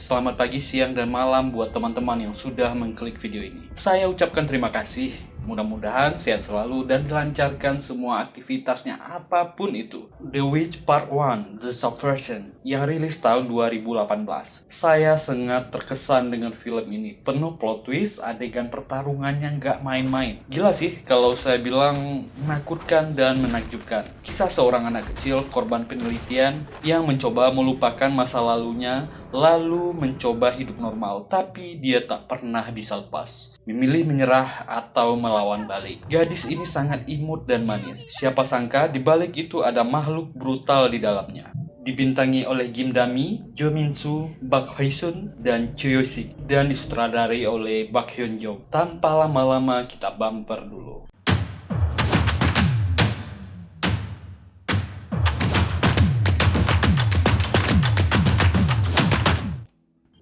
selamat pagi, siang, dan malam buat teman-teman yang sudah mengklik video ini. Saya ucapkan terima kasih. Mudah-mudahan sehat selalu dan dilancarkan semua aktivitasnya apapun itu. The Witch Part 1, The Subversion, yang rilis tahun 2018. Saya sangat terkesan dengan film ini. Penuh plot twist, adegan pertarungannya nggak main-main. Gila sih kalau saya bilang menakutkan dan menakjubkan. Kisah seorang anak kecil korban penelitian yang mencoba melupakan masa lalunya, lalu mencoba hidup normal, tapi dia tak pernah bisa lepas. Memilih menyerah atau melawan balik. Gadis ini sangat imut dan manis. Siapa sangka di balik itu ada makhluk brutal di dalamnya. Dibintangi oleh Kim Dami, Jo Min Soo, Park Hae Sun, dan Choi Sik, dan disutradarai oleh Park Hyun Jong. Tanpa lama-lama kita bumper dulu.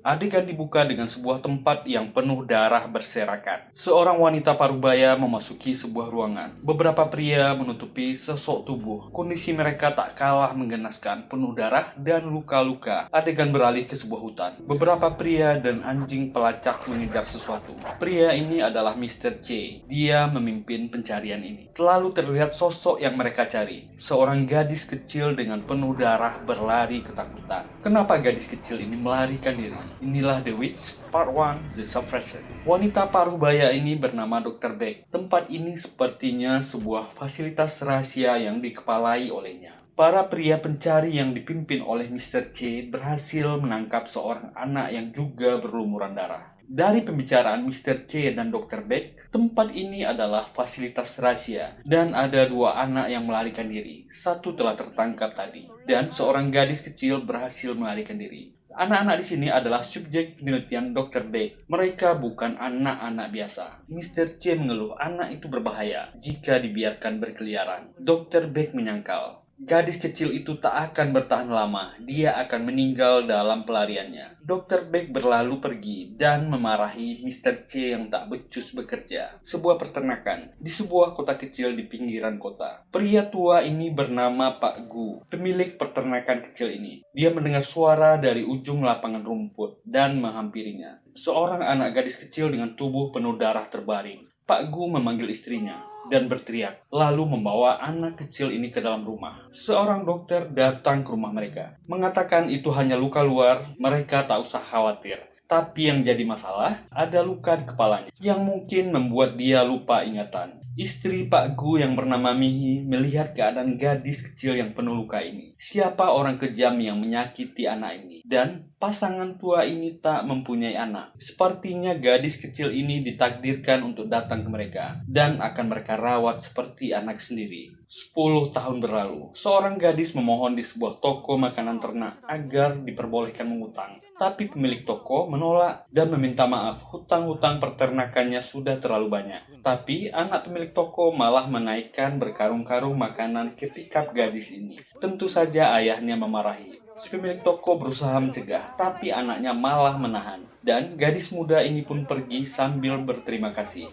Adegan dibuka dengan sebuah tempat yang penuh darah berserakan. Seorang wanita parubaya memasuki sebuah ruangan. Beberapa pria menutupi sosok tubuh. Kondisi mereka tak kalah menggenaskan, penuh darah dan luka-luka. Adegan beralih ke sebuah hutan. Beberapa pria dan anjing pelacak mengejar sesuatu. Pria ini adalah Mr. C. Dia memimpin pencarian ini. Lalu terlihat sosok yang mereka cari. Seorang gadis kecil dengan penuh darah berlari ketakutan. Kenapa gadis kecil ini melarikan diri? Inilah The Witch Part 1, The Subversion. Wanita paruh-baya ini bernama Dr. Beck. Tempat ini sepertinya sebuah fasilitas rahasia yang dikepalai olehnya. Para pria pencari yang dipimpin oleh Mr. C berhasil menangkap seorang anak yang juga berlumuran darah. Dari pembicaraan Mr. C dan Dr. Beck, tempat ini adalah fasilitas rahasia dan ada dua anak yang melarikan diri. Satu telah tertangkap tadi dan seorang gadis kecil berhasil melarikan diri. Anak-anak di sini adalah subjek penelitian Dr. Beck. Mereka bukan anak-anak biasa. Mr. C mengeluh anak itu berbahaya jika dibiarkan berkeliaran. Dr. Beck menyangkal gadis kecil itu tak akan bertahan lama. Dia akan meninggal dalam pelariannya. Dr. Beck berlalu pergi dan memarahi Mr. C yang tak becus bekerja. Sebuah peternakan di sebuah kota kecil di pinggiran kota. Pria tua ini bernama Pak Gu, pemilik peternakan kecil ini. Dia mendengar suara dari ujung lapangan rumput dan menghampirinya. Seorang anak gadis kecil dengan tubuh penuh darah terbaring. Pak Gu memanggil istrinya dan berteriak, lalu membawa anak kecil ini ke dalam rumah. Seorang dokter datang ke rumah mereka, mengatakan itu hanya luka luar, mereka tak usah khawatir. Tapi yang jadi masalah, ada luka di kepalanya, yang mungkin membuat dia lupa ingatan. Istri Pak Gu yang bernama Mihi melihat keadaan gadis kecil yang penuh luka ini. Siapa orang kejam yang menyakiti anak ini? Dan pasangan tua ini tak mempunyai anak. Sepertinya gadis kecil ini ditakdirkan untuk datang ke mereka dan akan mereka rawat seperti anak sendiri. 10 tahun berlalu, seorang gadis memohon di sebuah toko makanan ternak agar diperbolehkan mengutang. Tapi pemilik toko menolak dan meminta maaf, hutang-hutang peternakannya sudah terlalu banyak. Tapi anak pemilik toko malah menaikkan berkarung-karung makanan ke tikap gadis ini. Tentu saja ayahnya memarahi. Si pemilik toko berusaha mencegah, tapi anaknya malah menahan. Dan gadis muda ini pun pergi sambil berterima kasih.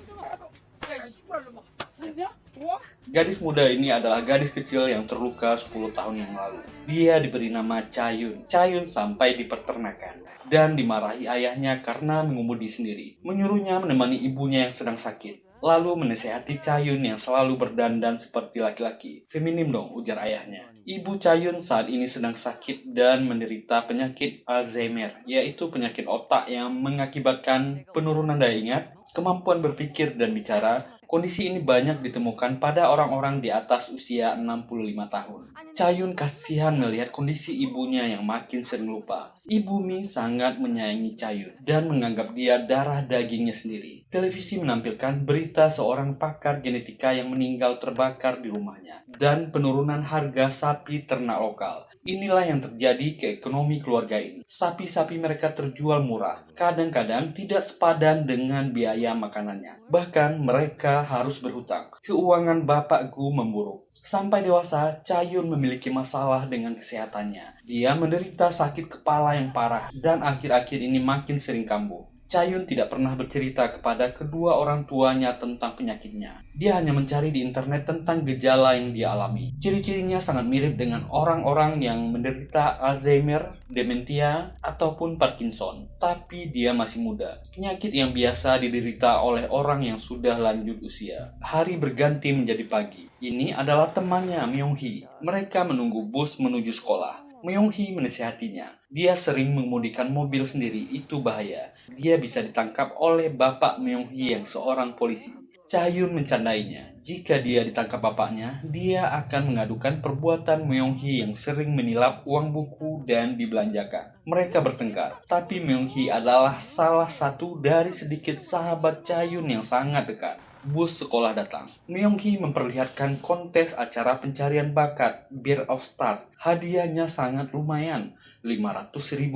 Gadis muda ini adalah gadis kecil yang terluka 10 tahun yang lalu. Dia diberi nama Chayun. Chayun sampai di peternakan dan dimarahi ayahnya karena mengemudi sendiri. Menyuruhnya menemani ibunya yang sedang sakit. Lalu menasehati Chayun yang selalu berdandan seperti laki-laki. Feminim dong, ujar ayahnya. Ibu Chayun saat ini sedang sakit dan menderita penyakit Alzheimer, yaitu penyakit otak yang mengakibatkan penurunan daya ingat, kemampuan berpikir dan bicara. Kondisi ini banyak ditemukan pada orang-orang di atas usia 65 tahun. Chayun kasihan melihat kondisi ibunya yang makin sering lupa. Ibu Mi sangat menyayangi Chayun dan menganggap dia darah dagingnya sendiri. Televisi menampilkan berita seorang pakar genetika yang meninggal terbakar di rumahnya dan penurunan harga sapi ternak lokal. Inilah yang terjadi ke ekonomi keluarga ini. Sapi-sapi mereka terjual murah, kadang-kadang tidak sepadan dengan biaya makanannya. Bahkan mereka harus berhutang. Keuangan Bapak Gu memburuk. Sampai dewasa, Chayun memiliki masalah dengan kesehatannya. Dia menderita sakit kepala yang parah dan akhir-akhir ini makin sering kambuh. Cha-yun tidak pernah bercerita kepada kedua orang tuanya tentang penyakitnya. Dia hanya mencari di internet tentang gejala yang dia alami. Ciri-cirinya sangat mirip dengan orang-orang yang menderita Alzheimer, dementia, ataupun Parkinson. Tapi dia masih muda. Penyakit yang biasa diderita oleh orang yang sudah lanjut usia. Hari berganti menjadi pagi. Ini adalah temannya Myung-hee. Mereka menunggu bus menuju sekolah. Myung-hee menasihatinya. Dia sering mengemudikan mobil sendiri, itu bahaya. Dia bisa ditangkap oleh bapak Myung-hee yang seorang polisi. Cha-hyun mencandainya. Jika dia ditangkap bapaknya, dia akan mengadukan perbuatan Myung-hee yang sering menilap uang buku dan dibelanjakan. Mereka bertengkar, tapi Myung-hee adalah salah satu dari sedikit sahabat Cha-hyun yang sangat dekat. Bus sekolah datang. Myung-hee memperlihatkan kontes acara pencarian bakat Beer of Stars. Hadiahnya sangat lumayan, $500.000.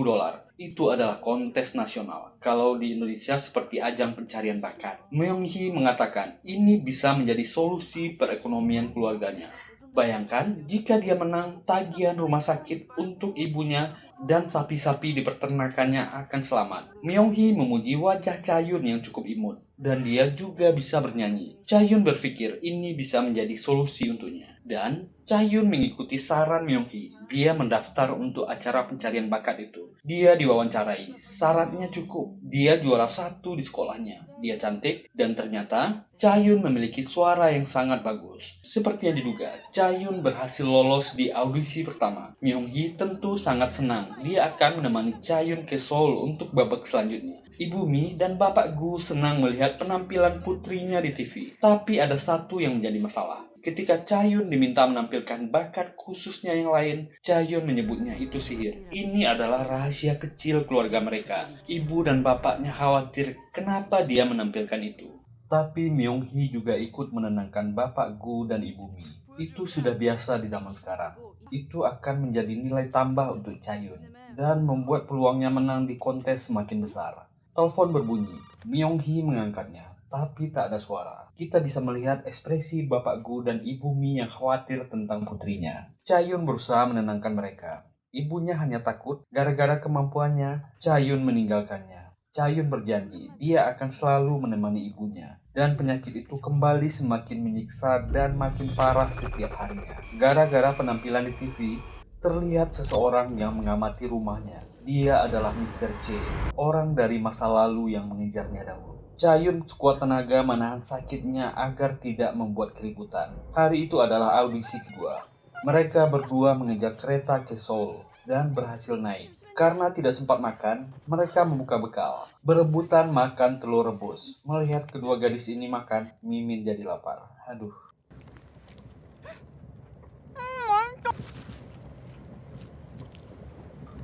Itu adalah kontes nasional. Kalau di Indonesia seperti ajang pencarian bakat. Myung-hee mengatakan ini bisa menjadi solusi perekonomian keluarganya. Bayangkan jika dia menang, tagihan rumah sakit untuk ibunya dan sapi-sapi di peternakannya akan selamat. Myung-hee memuji wajah Cha-hyun yang cukup imut, dan dia juga bisa bernyanyi. Cha-hyun berpikir ini bisa menjadi solusi untuknya. Dan Cha-hyun mengikuti saran Myung-hee. Dia mendaftar untuk acara pencarian bakat itu. Dia diwawancarai. Syaratnya cukup. Dia juara 1 di sekolahnya. Dia cantik dan ternyata Cha-hyun memiliki suara yang sangat bagus. Seperti yang diduga, Cha-hyun berhasil lolos di audisi pertama. Myung-hee tentu sangat senang. Dia akan menemani Cha-hyun ke Seoul untuk babak selanjutnya. Ibu Mi dan Bapak Gu senang melihat penampilan putrinya di TV. Tapi ada satu yang menjadi masalah. Ketika Cha-hyun diminta menampilkan bakat khususnya yang lain, Cha-hyun menyebutnya itu sihir. Ini adalah rahasia kecil keluarga mereka. Ibu dan bapaknya khawatir kenapa dia menampilkan itu. Tapi Myung-hee juga ikut menenangkan Bapak Gu dan Ibu Mi. Itu sudah biasa di zaman sekarang. Itu akan menjadi nilai tambah untuk Cha-hyun dan membuat peluangnya menang di kontes semakin besar. Telepon berbunyi. Myung-hee mengangkatnya, tapi tak ada suara. Kita bisa melihat ekspresi Bapak Gu dan Ibu Mi yang khawatir tentang putrinya. Cha-hyun berusaha menenangkan mereka. Ibunya hanya takut gara-gara kemampuannya. Cha-hyun meninggalkannya. Cha-hyun berjanji dia akan selalu menemani ibunya. Dan penyakit itu kembali semakin menyiksa dan makin parah setiap harinya. Gara-gara penampilan di TV, terlihat seseorang yang mengamati rumahnya. Dia adalah Mr. C, orang dari masa lalu yang mengejarnya dahulu. Cha-hyun sekuat tenaga menahan sakitnya agar tidak membuat keributan. Hari itu adalah audisi kedua. Mereka berdua mengejar kereta ke Seoul dan berhasil naik. Karena tidak sempat makan, mereka membuka bekal. Berebutan makan telur rebus. Melihat kedua gadis ini makan, Mimin jadi lapar. Aduh.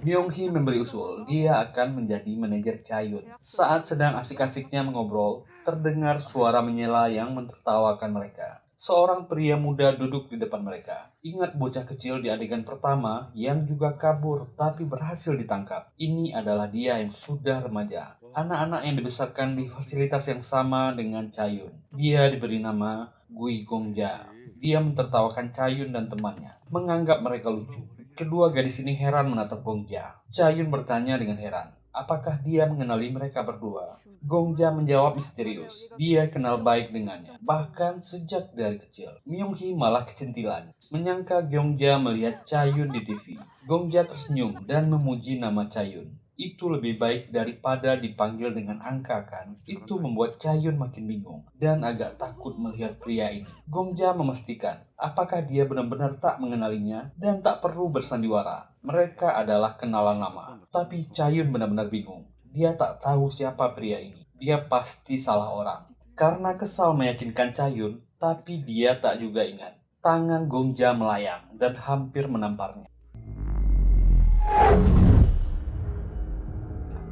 Myung-hee memberi usul, dia akan menjadi manajer Cha-hyun. Saat sedang asik-asiknya mengobrol, terdengar suara menyela yang mentertawakan mereka. Seorang pria muda duduk di depan mereka. Ingat bocah kecil di adegan pertama yang juga kabur tapi berhasil ditangkap. Ini adalah dia yang sudah remaja. Anak-anak yang dibesarkan di fasilitas yang sama dengan Cha-hyun. Dia diberi nama Gui Gongja. Dia mentertawakan Cha-hyun dan temannya, menganggap mereka lucu. Kedua gadis ini heran menatap Gongja. Cha-hyun bertanya dengan heran, apakah dia mengenali mereka berdua? Gongja menjawab misterius. Dia kenal baik dengannya, bahkan sejak dari kecil. Myung-hee malah kecentilan, menyangka Gongja melihat Cha-hyun di TV. Gongja tersenyum dan memuji nama Cha-hyun. Itu lebih baik daripada dipanggil dengan angka kan? Itu membuat Cha-hyun makin bingung dan agak takut melihat pria ini. Gongja memastikan apakah dia benar-benar tak mengenalinya dan tak perlu bersandiwara. Mereka adalah kenalan lama. Tapi Cha-hyun benar-benar bingung. Dia tak tahu siapa pria ini. Dia pasti salah orang. Karena kesal meyakinkan Cha-hyun, tapi dia tak juga ingat. Tangan Gongja melayang dan hampir menamparnya.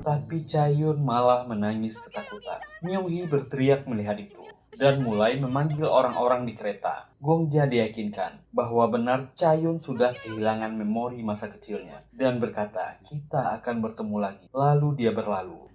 Tapi Cha-hyun malah menangis ketakutan. Myung-hee berteriak melihat itu dan mulai memanggil orang-orang di kereta. Gongja diyakinkan bahwa benar Cha-hyun sudah kehilangan memori masa kecilnya dan berkata, kita akan bertemu lagi. Lalu dia berlalu.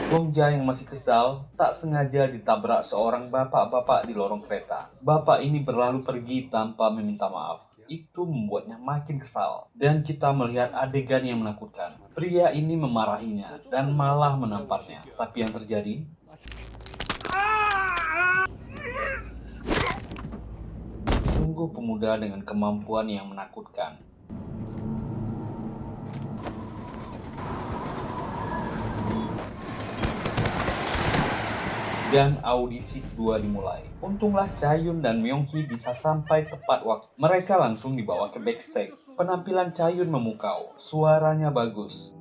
Gongja yang masih kesal tak sengaja ditabrak seorang bapak-bapak di lorong kereta. Bapak ini berlalu pergi tanpa meminta maaf. Itu membuatnya makin kesal. Dan kita melihat adegan yang menakutkan. Pria ini memarahinya dan malah menamparnya. Tapi yang terjadi, sungguh pemuda dengan kemampuan yang menakutkan. Dan audisi kedua dimulai. Untunglah Chaeyoon dan Myung-hee bisa sampai tepat waktu. Mereka langsung dibawa ke backstage. Penampilan Chaeyoon memukau, suaranya bagus.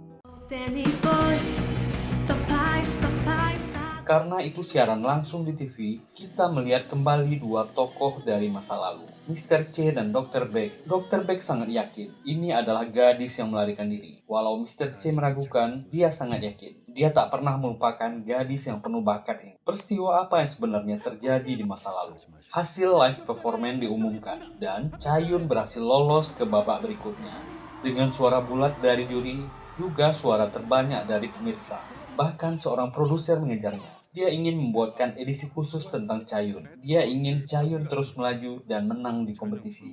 Karena itu siaran langsung di TV, kita melihat kembali dua tokoh dari masa lalu, Mr. C dan Dr. Beck. Dr. Beck sangat yakin ini adalah gadis yang melarikan diri. Walau Mr. C meragukan, dia sangat yakin. Dia tak pernah melupakan gadis yang penuh bakat ini. Peristiwa apa yang sebenarnya terjadi di masa lalu? Hasil live performance diumumkan, dan Chaeyoon berhasil lolos ke babak berikutnya. Dengan suara bulat dari juri, juga suara terbanyak dari pemirsa. Bahkan seorang produser mengejarnya. Dia ingin membuatkan edisi khusus tentang Chaeyoon. Dia ingin Chaeyoon terus melaju dan menang di kompetisi.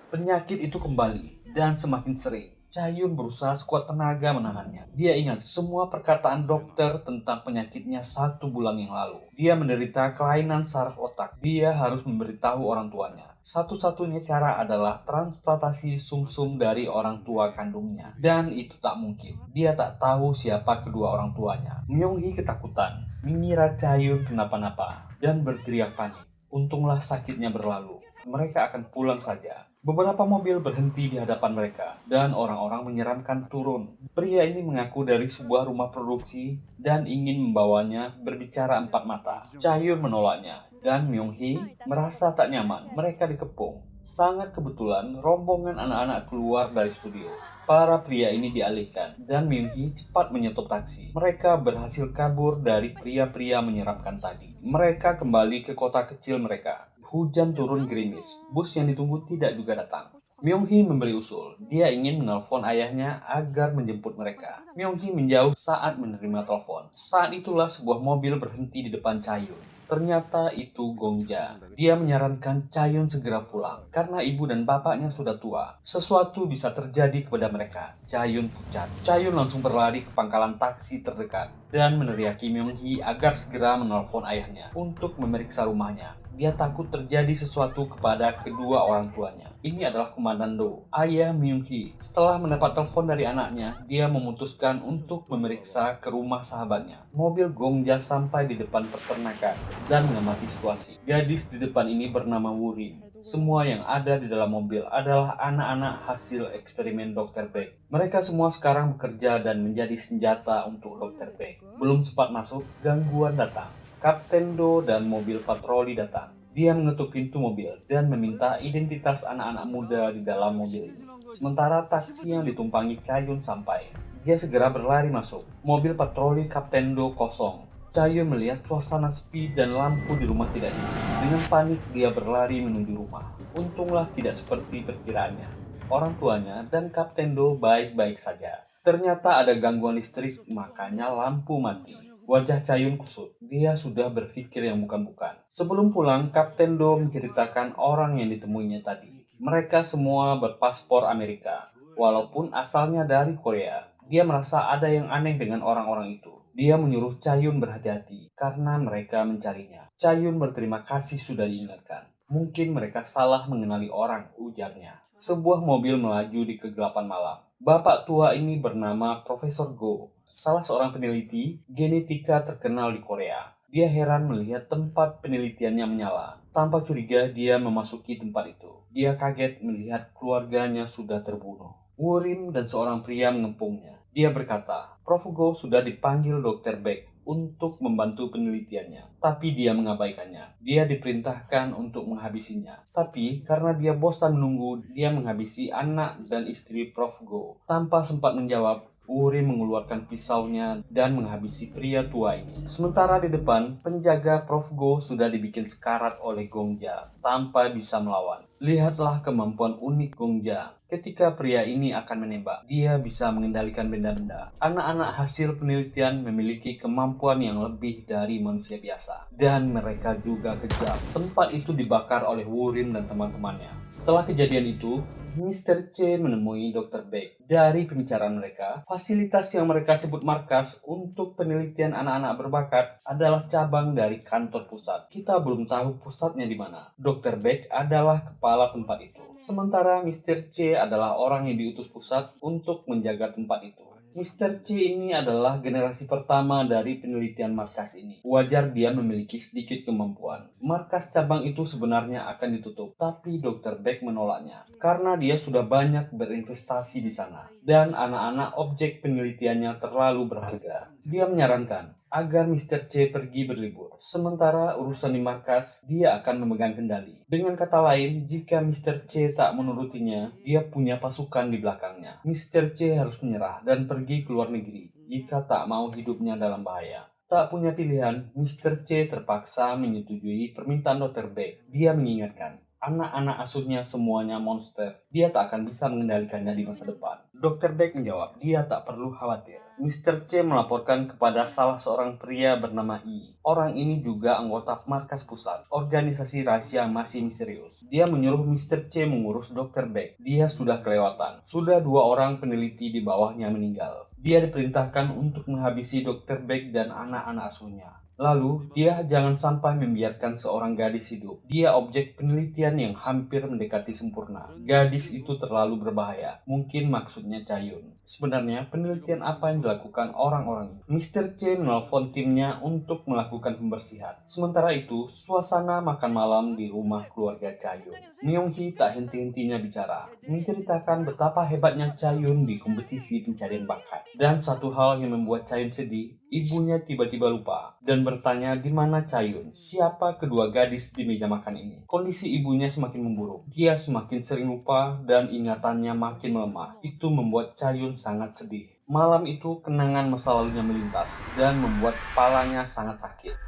Penyakit itu kembali dan semakin sering. Chaeyoon berusaha sekuat tenaga menahannya. Dia ingat semua perkataan dokter tentang penyakitnya 1 bulan yang lalu. Dia menderita kelainan saraf otak. Dia harus memberitahu orang tuanya. Satu-satunya cara adalah transplantasi sumsum dari orang tua kandungnya. Dan itu tak mungkin. Dia tak tahu siapa kedua orang tuanya. Myung-hee ketakutan, mengira Chaeyoon kenapa-napa, dan berteriak panik. Untunglah sakitnya berlalu. Mereka akan pulang saja. Beberapa mobil berhenti di hadapan mereka, dan orang-orang menyeramkan turun. Pria ini mengaku dari sebuah rumah produksi dan ingin membawanya berbicara empat mata. Chaeyoon menolaknya, dan Myung-hee merasa tak nyaman. Mereka dikepung. Sangat kebetulan, rombongan anak-anak keluar dari studio. Para pria ini dialihkan, dan Myung-hee cepat menyetop taksi. Mereka berhasil kabur dari pria-pria menyeramkan tadi. Mereka kembali ke kota kecil mereka. Hujan turun gerimis. Bus yang ditunggu tidak juga datang. Myung-hee memberi usul. Dia ingin menelpon ayahnya agar menjemput mereka. Myung-hee menjauh saat menerima telepon. Saat itulah sebuah mobil berhenti di depan Chaeyoon. Ternyata itu Gongja. Dia menyarankan Chaeyoon segera pulang karena ibu dan bapaknya sudah tua. Sesuatu bisa terjadi kepada mereka. Chaeyoon pucat. Chaeyoon langsung berlari ke pangkalan taksi terdekat dan meneriaki Myung-hee agar segera menelpon ayahnya untuk memeriksa rumahnya. Dia takut terjadi sesuatu kepada kedua orang tuanya. Ini adalah Komandan Do, ayah Myung-hee. Setelah mendapat telepon dari anaknya, dia memutuskan untuk memeriksa ke rumah sahabatnya. Mobil Gongja sampai di depan peternakan dan mengamati situasi. Gadis di depan ini bernama Wurim. Semua yang ada di dalam mobil adalah anak-anak hasil eksperimen Dr. Beck. Mereka semua sekarang bekerja dan menjadi senjata untuk Dr. Beck. Belum sempat masuk, gangguan datang. Kapten Do dan mobil patroli datang. Dia mengetuk pintu mobil dan meminta identitas anak-anak muda di dalam mobil ini. Sementara taksi yang ditumpangi Chaeyoon sampai. Dia segera berlari masuk. Mobil patroli Kapten Do kosong. Chaeyoon melihat suasana sepi dan lampu di rumah tidak hidup. Dengan panik, dia berlari menuju rumah. Untunglah tidak seperti perkiraannya. Orang tuanya dan Kapten Do baik-baik saja. Ternyata ada gangguan listrik, makanya lampu mati. Wajah Chaeyoon kusut. Dia sudah berpikir yang bukan-bukan. Sebelum pulang, Kapten Do menceritakan orang yang ditemuinya tadi. Mereka semua berpaspor Amerika. Walaupun asalnya dari Korea, dia merasa ada yang aneh dengan orang-orang itu. Dia menyuruh Chaeyoon berhati-hati karena mereka mencarinya. Chaeyoon berterima kasih sudah diingatkan. Mungkin mereka salah mengenali orang, ujarnya. Sebuah mobil melaju di kegelapan malam. Bapak tua ini bernama Profesor Go, salah seorang peneliti genetika terkenal di Korea. Dia heran melihat tempat penelitiannya menyala. Tanpa curiga, dia memasuki tempat itu. Dia kaget melihat keluarganya sudah terbunuh. Wurim dan seorang pria mengepungnya. Dia berkata, Prof. Go sudah dipanggil Dr. Beck untuk membantu penelitiannya, tapi dia mengabaikannya. Dia diperintahkan untuk menghabisinya, tapi karena dia bosan menunggu, dia menghabisi anak dan istri Prof. Go. Tanpa sempat menjawab, Wurim mengeluarkan pisaunya dan menghabisi pria tua ini. Sementara di depan, penjaga Prof. Go sudah dibikin sekarat oleh Gongja tanpa bisa melawan. Lihatlah kemampuan unik Gongja. Ketika pria ini akan menembak, dia bisa mengendalikan benda-benda. Anak-anak hasil penelitian memiliki kemampuan yang lebih dari manusia biasa. Dan mereka juga kejam. Tempat itu dibakar oleh Wurim dan teman-temannya. Setelah kejadian itu, Mr. C menemui Dr. Beck. Dari pembicaraan mereka, fasilitas yang mereka sebut markas untuk penelitian anak-anak berbakat adalah cabang dari kantor pusat. Kita belum tahu pusatnya di mana. Dr. Beck adalah kepala tempat itu. Sementara Mr. C adalah orang yang diutus pusat untuk menjaga tempat itu. Mr. C ini adalah generasi pertama dari penelitian markas ini. Wajar dia memiliki sedikit kemampuan. Markas cabang itu sebenarnya akan ditutup, tapi Dr. Beck menolaknya karena dia sudah banyak berinvestasi di sana dan anak-anak objek penelitiannya terlalu berharga. Dia menyarankan agar Mr. C pergi berlibur. Sementara urusan di markas, dia akan memegang kendali. Dengan kata lain, jika Mr. C tak menurutinya, dia punya pasukan di belakangnya. Mr. C harus menyerah dan pergi ke luar negeri jika tak mau hidupnya dalam bahaya. Tak punya pilihan, Mr. C terpaksa menyetujui permintaan Dr. Beck. Dia mengingatkan, anak-anak asuhnya semuanya monster. Dia tak akan bisa mengendalikannya di masa depan. Dr. Beck menjawab, dia tak perlu khawatir. Mr. C melaporkan kepada salah seorang pria bernama I. Orang ini juga anggota markas pusat, organisasi rahasia masih misterius. Dia menyuruh Mr. C mengurus Dr. Beck. Dia sudah kelewatan. Sudah 2 orang peneliti di bawahnya meninggal. Dia diperintahkan untuk menghabisi Dr. Beck dan anak-anak asuhnya. Lalu, dia jangan sampai membiarkan seorang gadis hidup. Dia objek penelitian yang hampir mendekati sempurna. Gadis itu terlalu berbahaya. Mungkin maksudnya Cayun. Sebenarnya, penelitian apa yang dilakukan orang-orang ini? Mr. C menelpon timnya untuk melakukan pembersihan. Sementara itu, suasana makan malam di rumah keluarga Cayun. Myung-hee tak henti-hentinya bicara, menceritakan betapa hebatnya Cayun di kompetisi pencarian bakat. Dan satu hal yang membuat Cayun sedih, ibunya tiba-tiba lupa dan bertanya di mana Cayun, siapa kedua gadis di meja makan ini. Kondisi ibunya semakin memburuk. Dia semakin sering lupa dan ingatannya makin melemah. Itu membuat Cayun sangat sedih. Malam itu kenangan masa lalunya melintas dan membuat kepalanya sangat sakit.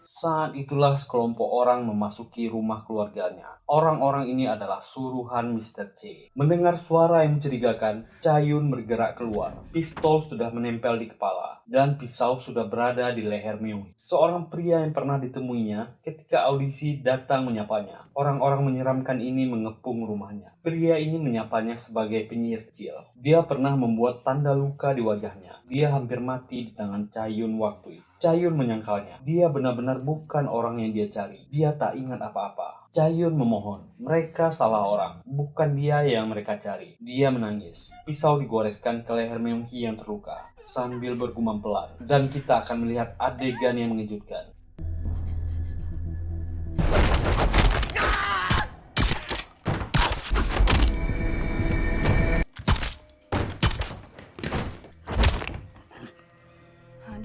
Saat itulah sekelompok orang memasuki rumah keluarganya. Orang-orang ini adalah suruhan Mr. C. Mendengar suara yang mencurigakan, Cayun bergerak keluar. Pistol sudah menempel di kepala, dan pisau sudah berada di leher Myung. Seorang pria yang pernah ditemuinya ketika audisi datang menyapanya. Orang-orang menyeramkan ini mengepung rumahnya. Pria ini menyapanya sebagai penyihir kecil. Dia pernah membuat tanda luka di wajahnya. Dia hampir mati di tangan Cayun waktu itu. Cayun menyangkalnya. Dia benar-benar bukan orang yang dia cari. Dia tak ingat apa-apa. Cayun memohon. Mereka salah orang. Bukan dia yang mereka cari. Dia menangis. Pisau digoreskan ke leher Myung-hee yang terluka. Sambil bergumam pelan. Dan kita akan melihat adegan yang mengejutkan.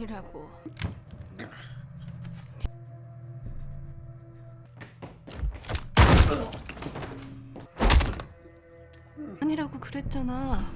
아니라고. 아니라고 그랬잖아.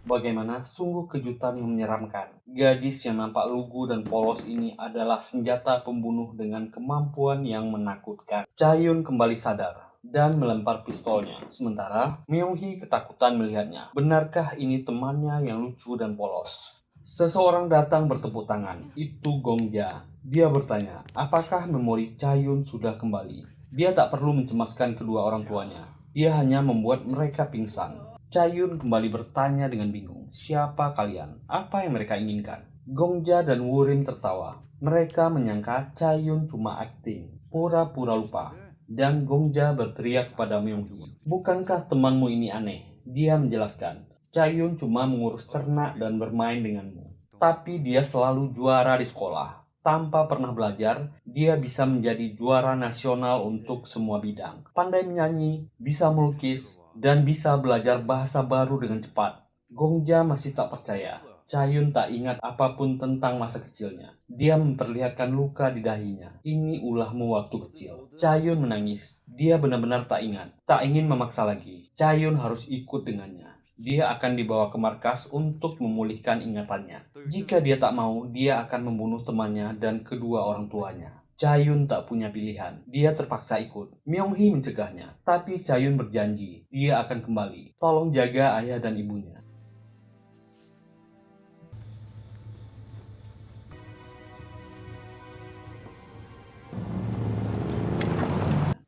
Bagaimana sungguh kejutan yang menyeramkan. Gadis yang nampak lugu dan polos ini adalah senjata pembunuh dengan kemampuan yang menakutkan. Cayun kembali sadar dan melempar pistolnya. Sementara Myung-hee ketakutan melihatnya. Benarkah ini temannya yang lucu dan polos? Seseorang datang bertepuk tangan. Itu Gongja. Dia bertanya, apakah memori Cayun sudah kembali? Dia tak perlu mencemaskan kedua orang tuanya. Dia hanya membuat mereka pingsan. Cayun kembali bertanya dengan bingung, siapa kalian? Apa yang mereka inginkan? Gongja dan Wurim tertawa. Mereka menyangka Cayun cuma akting, pura-pura lupa. Dan Gongja berteriak kepada Myung-hee, bukankah temanmu ini aneh? Dia menjelaskan, Cayun cuma mengurus ternak dan bermain denganmu. Tapi dia selalu juara di sekolah. Tanpa pernah belajar, dia bisa menjadi juara nasional untuk semua bidang. Pandai menyanyi, bisa melukis, dan bisa belajar bahasa baru dengan cepat. Gongja masih tak percaya. Cayun tak ingat apapun tentang masa kecilnya. Dia memperlihatkan luka di dahinya. Ini ulahmu waktu kecil. Cayun menangis. Dia benar-benar tak ingat. Tak ingin memaksa lagi. Cayun harus ikut dengannya. Dia akan dibawa ke markas untuk memulihkan ingatannya. Jika dia tak mau, dia akan membunuh temannya dan kedua orang tuanya. Cha-yun tak punya pilihan. Dia terpaksa ikut. Myung-hee mencegahnya, tapi Cha-yun berjanji dia akan kembali. Tolong jaga ayah dan ibunya.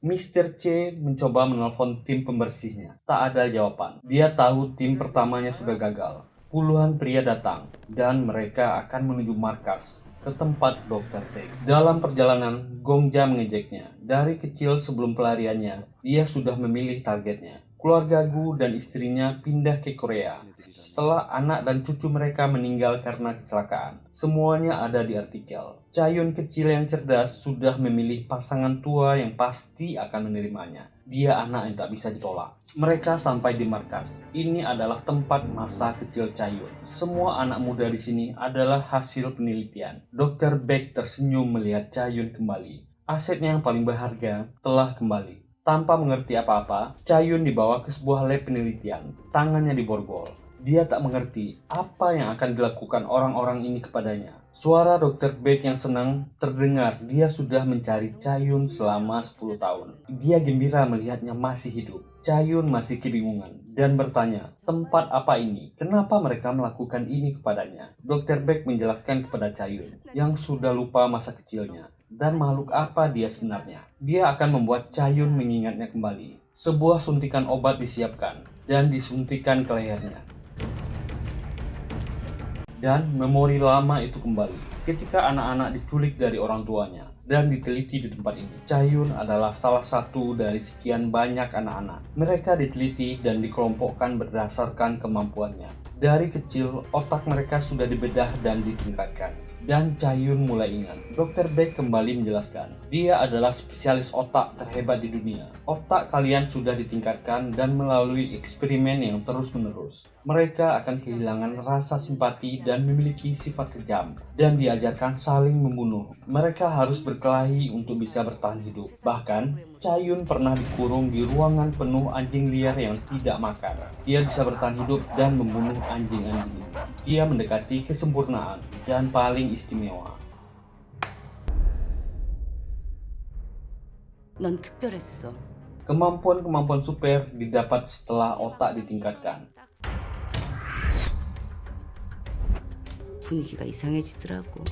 Mr. C mencoba menelpon tim pembersihnya. Tak ada jawaban. Dia tahu tim pertamanya sudah gagal. Puluhan pria datang, dan mereka akan menuju markas ke tempat Dr. Beck. Dalam perjalanan, Gongja mengejeknya. Dari kecil sebelum pelariannya, dia sudah memilih targetnya. Keluarga Gu dan istrinya pindah ke Korea setelah anak dan cucu mereka meninggal karena kecelakaan. Semuanya ada di artikel. Cha-yun kecil yang cerdas sudah memilih pasangan tua yang pasti akan menerimanya. Dia anak yang tak bisa ditolak. Mereka sampai di markas. Ini adalah tempat masa kecil Cha-yun. Semua anak muda di sini adalah hasil penelitian. Dr. Beck tersenyum melihat Cha-yun kembali. Asetnya yang paling berharga telah kembali. Tanpa mengerti apa-apa, Cha-yun dibawa ke sebuah lab penelitian. Tangannya diborgol. Dia tak mengerti apa yang akan dilakukan orang-orang ini kepadanya. Suara Dr. Beck yang senang terdengar. Dia sudah mencari Cha-yun selama 10 tahun. Dia gembira melihatnya masih hidup. Cha-yun masih kebingungan dan bertanya, tempat apa ini? Kenapa mereka melakukan ini kepadanya? Dr. Beck menjelaskan kepada Cha-yun yang sudah lupa masa kecilnya. Dan makhluk apa dia sebenarnya. Dia akan membuat Cha-yun mengingatnya kembali. Sebuah suntikan obat disiapkan dan disuntikan ke lehernya. Dan memori lama itu kembali ketika anak-anak diculik dari orang tuanya dan diteliti di tempat ini. Cha-yun adalah salah satu dari sekian banyak anak-anak. Mereka diteliti dan dikelompokkan berdasarkan kemampuannya. Dari kecil, otak mereka sudah dibedah dan ditingkatkan. Dan Cha-yun mulai ingat. Dr. Beck kembali menjelaskan, dia adalah spesialis otak terhebat di dunia. Otak kalian sudah ditingkatkan dan melalui eksperimen yang terus-menerus. Mereka akan kehilangan rasa simpati dan memiliki sifat kejam. Dan diajarkan saling membunuh. Mereka harus berkelahi untuk bisa bertahan hidup. Bahkan, Cha-yun pernah dikurung di ruangan penuh anjing liar yang tidak makar. Dia bisa bertahan hidup dan membunuh anjing-anjing. Dia mendekati kesempurnaan dan paling istimewa. 넌 특별했어. Kemampuan-kemampuan super didapat setelah otak ditingkatkan. 분위기가 이상해지더라고.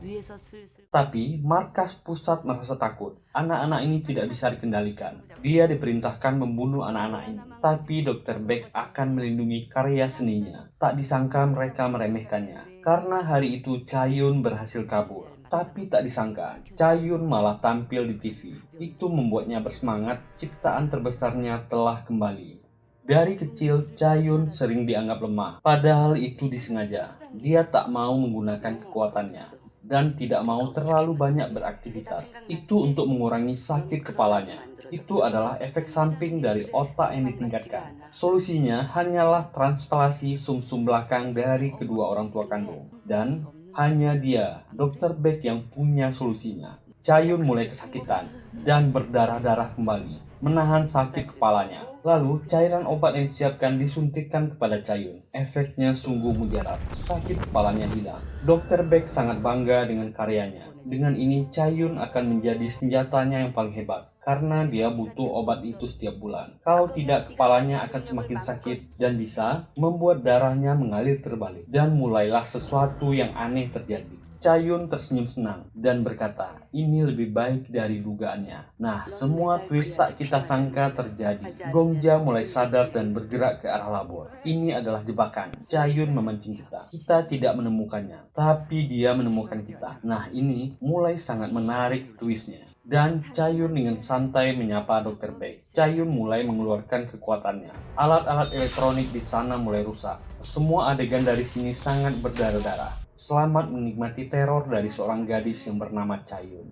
위에서 슬슬 Tapi markas pusat merasa takut. Anak-anak ini tidak bisa dikendalikan. Dia diperintahkan membunuh anak-anak ini. Tapi Dr. Beck akan melindungi karya seninya. Tak disangka mereka meremehkannya. Karena hari itu Cha-yun berhasil kabur. Tapi tak disangka, Cha-yun malah tampil di TV. Itu membuatnya bersemangat, ciptaan terbesarnya telah kembali. Dari kecil, Cha-yun sering dianggap lemah. Padahal itu disengaja. Dia tak mau menggunakan kekuatannya dan tidak mau terlalu banyak beraktivitas. Itu untuk mengurangi sakit kepalanya. Itu adalah efek samping dari otak yang ditingkatkan. Solusinya hanyalah transplantasi sumsum belakang dari kedua orang tua kandung. Dan hanya dia, Dr. Beck, yang punya solusinya. Cha-yun mulai kesakitan dan berdarah-darah kembali, menahan sakit kepalanya. Lalu, cairan obat yang disiapkan disuntikkan kepada Cha-yun. Efeknya sungguh mujarab. Sakit kepalanya hilang. Dr. Beck sangat bangga dengan karyanya. Dengan ini, Cha-yun akan menjadi senjatanya yang paling hebat. Karena dia butuh obat itu setiap bulan. Kalau tidak, kepalanya akan semakin sakit dan bisa membuat darahnya mengalir terbalik. Dan mulailah sesuatu yang aneh terjadi. Cha-yun tersenyum senang dan berkata, ini lebih baik dari dugaannya. Nah, semua twist tak kita sangka terjadi. Gongja mulai sadar dan bergerak ke arah labor. Ini adalah jebakan. Cha-yun memancing kita. Kita tidak menemukannya, tapi dia menemukan kita. Nah, ini mulai sangat menarik twistnya. Dan Cha-yun dengan santai menyapa Dr. Beck. Cha-yun mulai mengeluarkan kekuatannya. Alat-alat elektronik di sana mulai rusak. Semua adegan dari sini sangat berdarah-darah. Selamat menikmati teror dari seorang gadis yang bernama Cha-yun.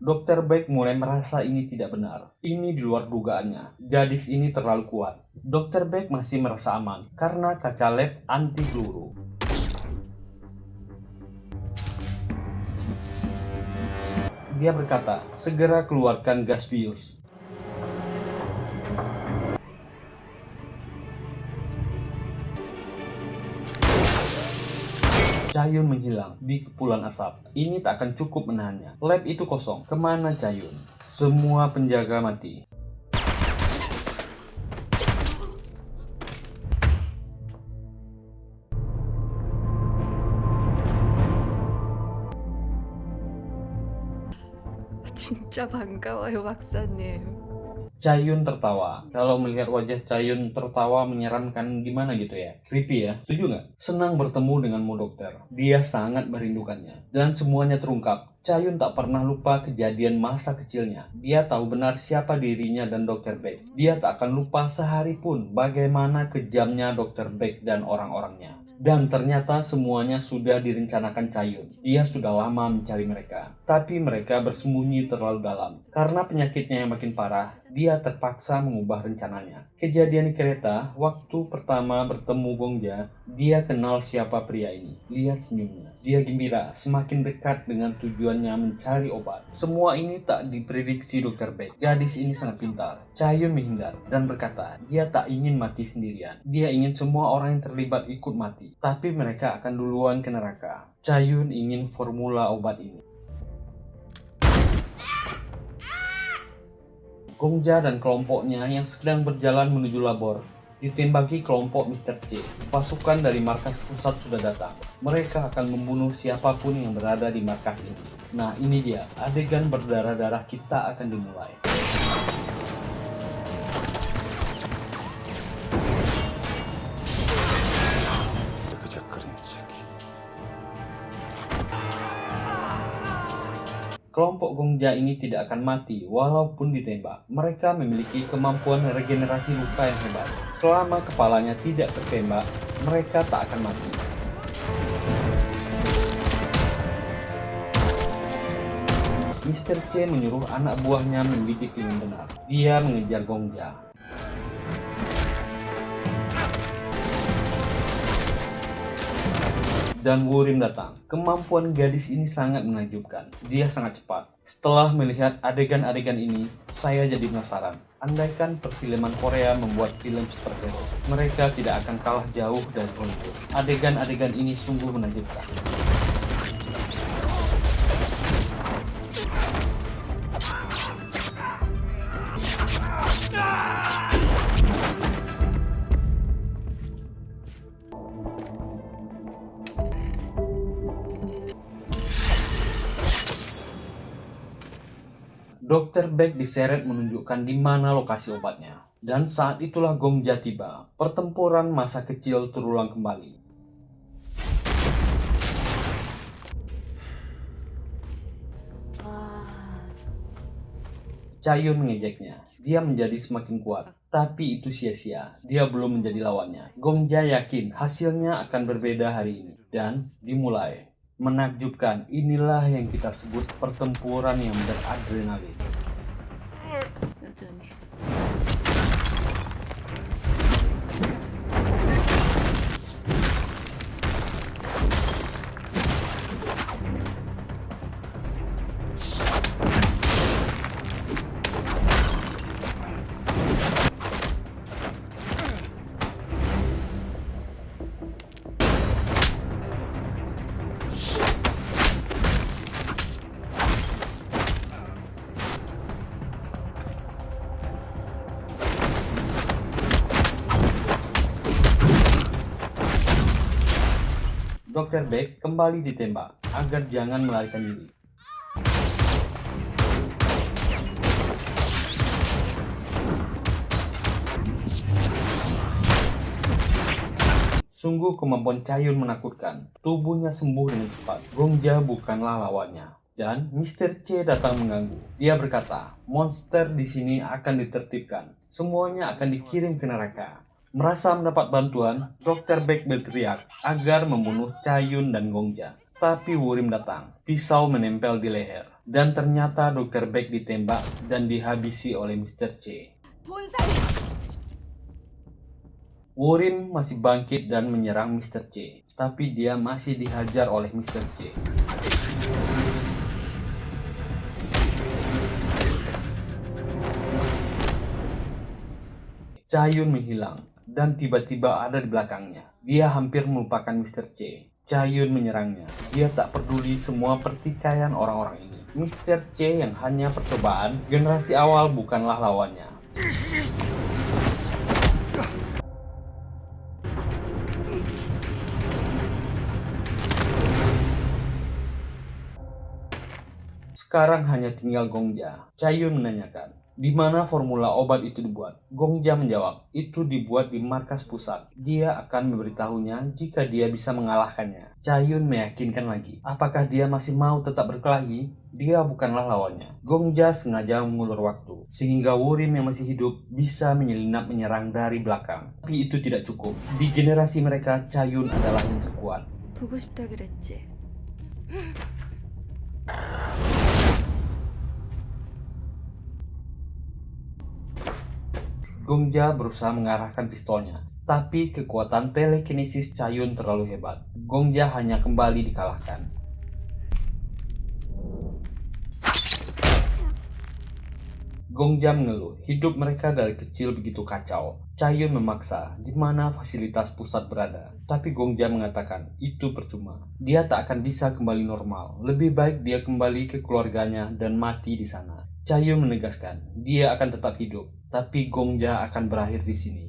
Dr. Beck mulai merasa ini tidak benar. Ini di luar dugaannya. Gadis ini terlalu kuat. Dr. Beck masih merasa aman karena kaca lab anti peluru. Dia berkata, segera keluarkan gas bius. Cayun menghilang di kepulan asap. Ini tak akan cukup menahannya. Lab itu kosong. Kemana Cayun? Semua penjaga mati. 진짜 반가워요, 박사님. Cayun tertawa. Kalau melihat wajah Cayun tertawa menyeramkan gimana gitu ya. Creepy ya. Setuju nggak? Senang bertemu denganmu dokter. Dia sangat merindukannya. Dan semuanya terungkap. Cayun tak pernah lupa kejadian masa kecilnya. Dia tahu benar siapa dirinya dan Dr. Beck. Dia tak akan lupa sehari pun bagaimana kejamnya Dr. Beck dan orang-orangnya. Dan ternyata semuanya sudah direncanakan Cayun. Dia sudah lama mencari mereka. Tapi mereka bersembunyi terlalu dalam. Karena penyakitnya yang makin parah, dia terpaksa mengubah rencananya. Kejadian di kereta, waktu pertama bertemu Gongja, dia kenal siapa pria ini. Lihat senyumnya. Dia gembira, semakin dekat dengan tujuannya mencari obat. Semua ini tak diprediksi Dr. Beck. Gadis ini sangat pintar. Cayun menghindar dan berkata, dia tak ingin mati sendirian. Dia ingin semua orang yang terlibat ikut mati. Tapi mereka akan duluan ke neraka. Cayun ingin formula obat ini. Gongja dan kelompoknya yang sedang berjalan menuju labor ditembaki kelompok Mr. C. Pasukan dari markas pusat sudah datang. Mereka akan membunuh siapapun yang berada di markas ini. Nah, ini dia, adegan berdarah-darah kita akan dimulai. Kelompok Gongja ini tidak akan mati walaupun ditembak. Mereka memiliki kemampuan regenerasi luka yang hebat. Selama kepalanya tidak tertembak, mereka tak akan mati. Mr. C menyuruh anak buahnya membidik dengan benar. Dia mengejar Gongja. Dan Worim datang. Kemampuan gadis ini sangat menakjubkan. Dia sangat cepat. Setelah melihat adegan-adegan ini, saya jadi penasaran. Andaikan perfilman Korea membuat film seperti itu, mereka tidak akan kalah jauh dari Hollywood. Adegan-adegan ini sungguh menakjubkan. Dr. Beck diseret menunjukkan di mana lokasi obatnya. Dan saat itulah Gongja tiba. Pertempuran masa kecil terulang kembali. Cayun mengejeknya. Dia menjadi semakin kuat. Tapi itu sia-sia. Dia belum menjadi lawannya. Gongja yakin hasilnya akan berbeda hari ini. Dan dimulai. Menakjubkan, inilah yang kita sebut pertempuran yang beradrenalin. 여전히. Dr. Beck kembali ditembak agar jangan melarikan diri. Sungguh kemampuan Cayun menakutkan. Tubuhnya sembuh dengan cepat. Gongja bukanlah lawannya. Dan Mr. C datang mengganggu. Dia berkata, monster di sini akan ditertibkan. Semuanya akan dikirim ke neraka. Merasa mendapat bantuan, Dr. Beck berteriak agar membunuh Cayun dan Gongja. Tapi Worim datang, pisau menempel di leher. Dan ternyata Dr. Beck ditembak dan dihabisi oleh Mr. C. Worim masih bangkit dan menyerang Mr. C. Tapi dia masih dihajar oleh Mr. C. Cha-yun menghilang dan tiba-tiba ada di belakangnya. Dia hampir melupakan Mr. C. Cha-yun menyerangnya. Dia tak peduli semua pertikaian orang-orang ini. Mr. C yang hanya percobaan, generasi awal bukanlah lawannya. Sekarang hanya tinggal Gongja. Cha-yun menanyakan, di mana formula obat itu dibuat? Gongja menjawab, itu dibuat di markas pusat. Dia akan memberitahunya jika dia bisa mengalahkannya. Cha-yun meyakinkan lagi, apakah dia masih mau tetap berkelahi? Dia bukanlah lawannya. Gongja sengaja mengulur waktu, sehingga Worim yang masih hidup bisa menyelinap menyerang dari belakang. Tapi itu tidak cukup. Di generasi mereka, Cha-yun adalah yang terkuat. 보고 싶다 그랬지. Gongja berusaha mengarahkan pistolnya, tapi kekuatan telekinesis Cha-yun terlalu hebat. Gongja hanya kembali dikalahkan. Gongja mengeluh, hidup mereka dari kecil begitu kacau. Cha-yun memaksa di mana fasilitas pusat berada, tapi Gongja mengatakan itu percuma. Dia tak akan bisa kembali normal. Lebih baik dia kembali ke keluarganya dan mati di sana. Cha-yun menegaskan dia akan tetap hidup, tapi Gongja akan berakhir di sini.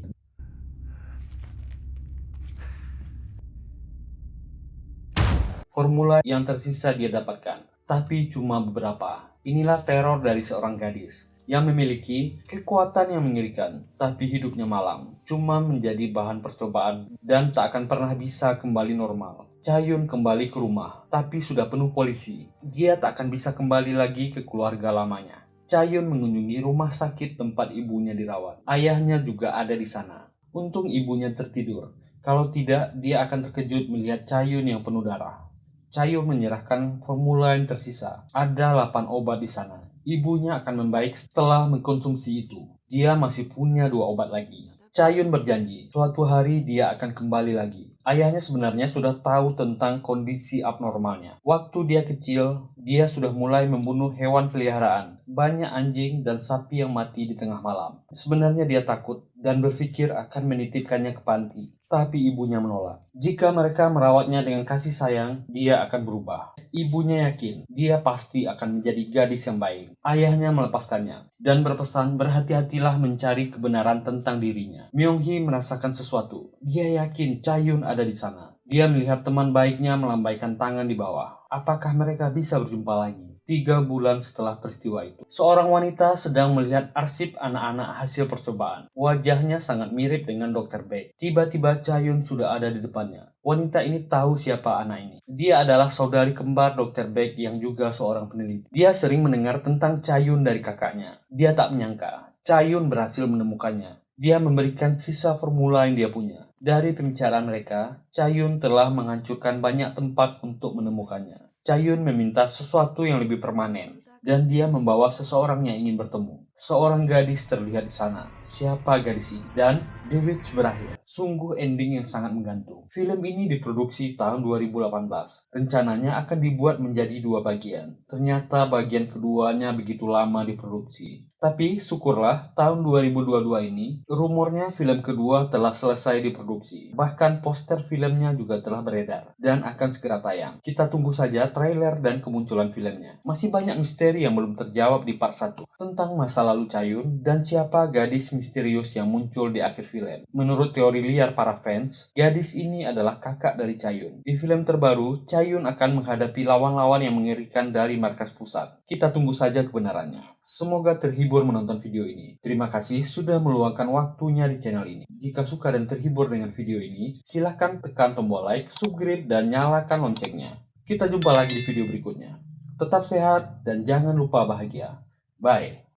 Formula yang tersisa dia dapatkan, tapi cuma beberapa. Inilah teror dari seorang gadis yang memiliki kekuatan yang mengerikan, tapi hidupnya malang, cuma menjadi bahan percobaan dan tak akan pernah bisa kembali normal. Cha-yun kembali ke rumah, tapi sudah penuh polisi. Dia tak akan bisa kembali lagi ke keluarga lamanya. Cha-yun mengunjungi rumah sakit tempat ibunya dirawat. Ayahnya juga ada di sana. Untung ibunya tertidur. Kalau tidak, dia akan terkejut melihat Cha-yun yang penuh darah. Cha-yun menyerahkan formula yang tersisa. Ada 8 obat di sana. Ibunya akan membaik setelah mengkonsumsi itu. Dia masih punya 2 obat lagi. Cha-yun berjanji, suatu hari dia akan kembali lagi. Ayahnya sebenarnya sudah tahu tentang kondisi abnormalnya. Waktu dia kecil, dia sudah mulai membunuh hewan peliharaan. Banyak anjing dan sapi yang mati di tengah malam. Sebenarnya dia takut dan berpikir akan menitipkannya ke panti. Tapi ibunya menolak. Jika mereka merawatnya dengan kasih sayang, dia akan berubah. Ibunya yakin dia pasti akan menjadi gadis yang baik. Ayahnya melepaskannya dan berpesan berhati-hatilah mencari kebenaran tentang dirinya. Myung-hee merasakan sesuatu. Dia yakin Cha-yun ada di sana. Dia melihat teman baiknya melambaikan tangan di bawah. Apakah mereka bisa berjumpa lagi? 3 bulan setelah peristiwa itu, seorang wanita sedang melihat arsip anak-anak hasil percobaan. Wajahnya sangat mirip dengan Dr. Beck. Tiba-tiba Cha-yun sudah ada di depannya. Wanita ini tahu siapa anak ini. Dia adalah saudari kembar Dr. Beck yang juga seorang peneliti. Dia sering mendengar tentang Cha-yun dari kakaknya. Dia tak menyangka Cha-yun berhasil menemukannya. Dia memberikan sisa formula yang dia punya. Dari pembicaraan mereka, Cha-yun telah menghancurkan banyak tempat untuk menemukannya. Cha-yun meminta sesuatu yang lebih permanen, dan dia membawa seseorang yang ingin bertemu. Seorang gadis terlihat di sana. Siapa gadis ini? Dan The Witch berakhir. Sungguh ending yang sangat menggantung. Film ini diproduksi tahun 2018. Rencananya akan dibuat menjadi 2 bagian. Ternyata bagian keduanya begitu lama diproduksi. Tapi syukurlah tahun 2022 ini rumornya film kedua telah selesai diproduksi. Bahkan poster filmnya juga telah beredar dan akan segera tayang. Kita tunggu saja trailer dan kemunculan filmnya. Masih banyak misteri yang belum terjawab di part 1 tentang masa lalu Cha-yun dan siapa gadis misterius yang muncul di akhir film. Menurut teori liar para fans, gadis ini adalah kakak dari Cha-yun. Di film terbaru, Cha-yun akan menghadapi lawan-lawan yang mengerikan dari markas pusat. Kita tunggu saja kebenarannya. Semoga terhibur menonton video ini. Terima kasih sudah meluangkan waktunya di channel ini. Jika suka dan terhibur dengan video ini, silahkan tekan tombol like, subscribe, dan nyalakan loncengnya. Kita jumpa lagi di video berikutnya. Tetap sehat dan jangan lupa bahagia. Bye.